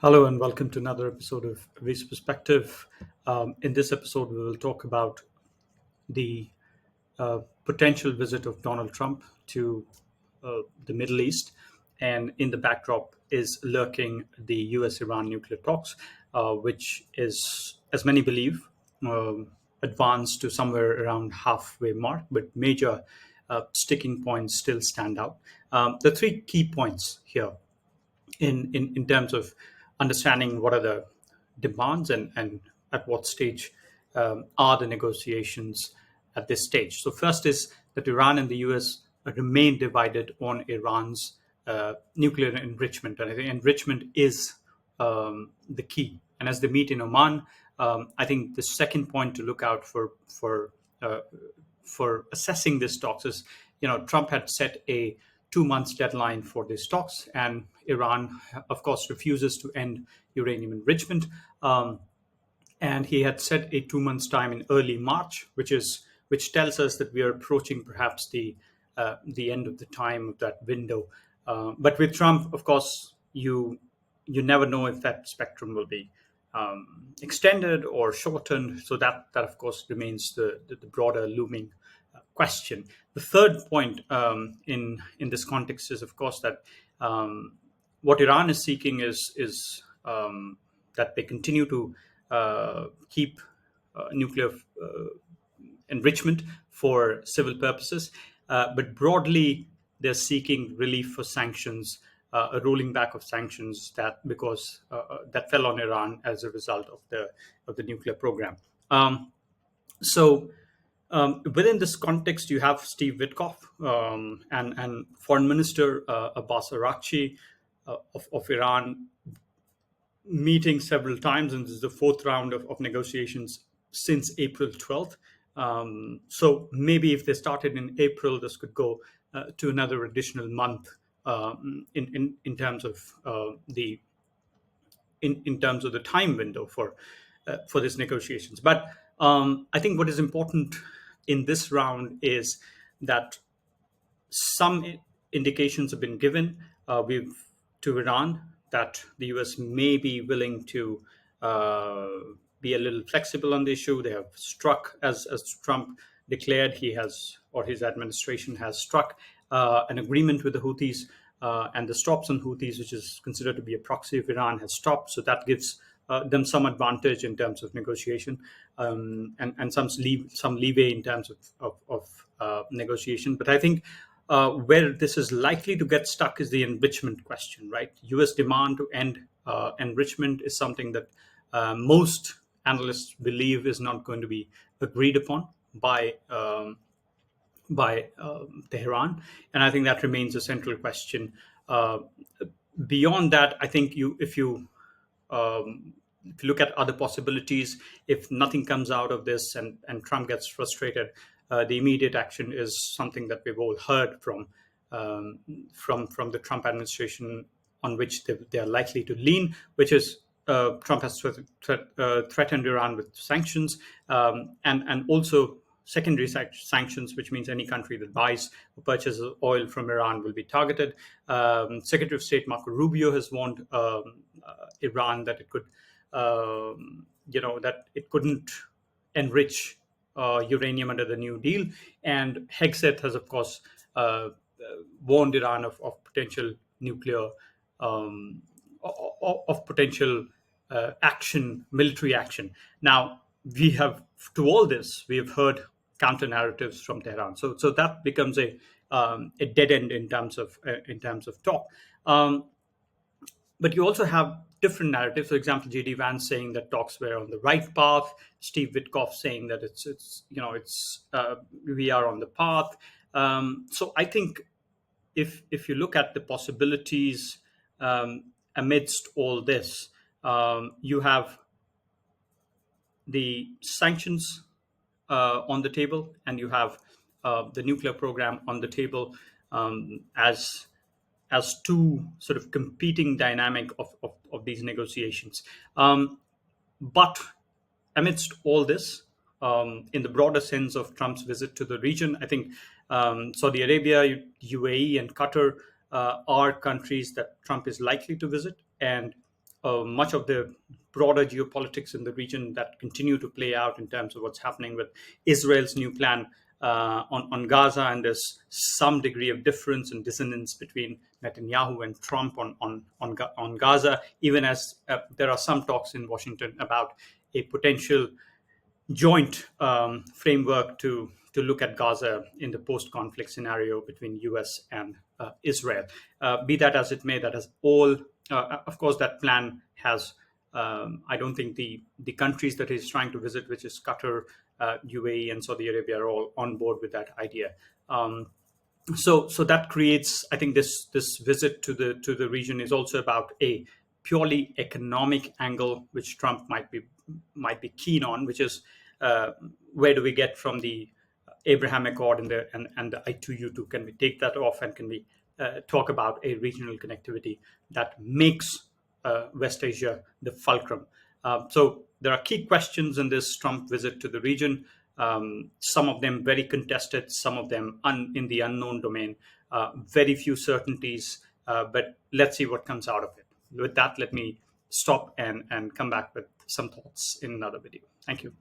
Hello and welcome to another episode of V's Perspective. In this episode, we will talk about the potential visit of Donald Trump to the Middle East. And in the backdrop is lurking the US Iran nuclear talks, which is, as many believe, advanced to somewhere around halfway mark, but major sticking points still stand out. The three key points here in terms of understanding what are the demands and at what stage are the negotiations at this stage. So first is that Iran and the US remain divided on Iran's nuclear enrichment, and I think enrichment is the key. And as they meet in Oman, I think the second point to look out uh, for assessing these talks is, Trump had set a 2 months deadline for these talks, and Iran, of course, refuses to end uranium enrichment. And he had set a 2 months time in early March, which tells us that we are approaching perhaps the end of the time of that window. But with Trump, of course, you never know if that spectrum will be extended or shortened. So that of course remains the broader looming question. The third point in this context is, of course, that what Iran is seeking is that they continue to keep nuclear enrichment for civil purposes, but broadly they're seeking relief for sanctions, a rolling back of sanctions that fell on Iran as a result of the nuclear program. So within this context, you have Steve Witkoff and Foreign Minister Abbas Araghchi of Iran meeting several times, and this is the fourth round of negotiations since April 12th. So maybe if they started in April, this could go to another additional month in terms of in terms of the time window for these negotiations. But I think what is important in this round is that some indications have been given we've to Iran that the US may be willing to be a little flexible on the issue. They have struck, as Trump declared, he has, or his administration has struck an agreement with the Houthis, and the stops on Houthis, which is considered to be a proxy of Iran, has stopped. So that gives them some advantage in terms of negotiation, and some leeway in terms of negotiation. But I think where this is likely to get stuck is the enrichment question, right? U.S. demand to end enrichment is something that most analysts believe is not going to be agreed upon by Tehran, and I think that remains a central question. Uh, Beyond that, I think if you look at other possibilities, if nothing comes out of this and Trump gets frustrated, the immediate action is something that we've all heard from the Trump administration, on which they are likely to lean, which is Trump has threatened Iran with sanctions, and also secondary sanctions, which means any country that buys or purchases oil from Iran will be targeted. Secretary of State Marco Rubio has warned Iran that it could, that it couldn't enrich uranium under the New Deal, and Hegseth has, of course, warned Iran of potential nuclear of potential military action. Now, we have to all this, we have heard counter narratives from Tehran. So that becomes a dead end in terms of talk. But you also have different narratives. For example, J.D. Vance saying that talks were on the right path. Steve Witkoff saying that we are on the path. So I think if you look at the possibilities amidst all this, you have the sanctions on the table, and you have the nuclear program on the table, as two sort of competing dynamic of these negotiations. But amidst all this, in the broader sense of Trump's visit to the region, I think Saudi Arabia, UAE, and Qatar are countries that Trump is likely to visit, and much of the broader geopolitics in the region that continue to play out in terms of what's happening with Israel's new plan on Gaza, and there's some degree of difference and dissonance between Netanyahu and Trump on Gaza, even as there are some talks in Washington about a potential joint framework to look at Gaza in the post-conflict scenario between U.S. and Israel. Be that as it may, that has all, of course, that plan has. I don't think the countries that he's trying to visit, which is Qatar, UAE, and Saudi Arabia, are all on board with that idea. So that creates, I think, this visit to the region is also about a purely economic angle, which Trump might be keen on, which is where do we get from the Abraham Accord and the I2U2? Can we take that off, and can we talk about a regional connectivity that makes West Asia the fulcrum? So there are key questions in this Trump visit to the region. Some of them very contested, some of them in the unknown domain. Very few certainties, but let's see what comes out of it. With that, let me stop and come back with some thoughts in another video. Thank you.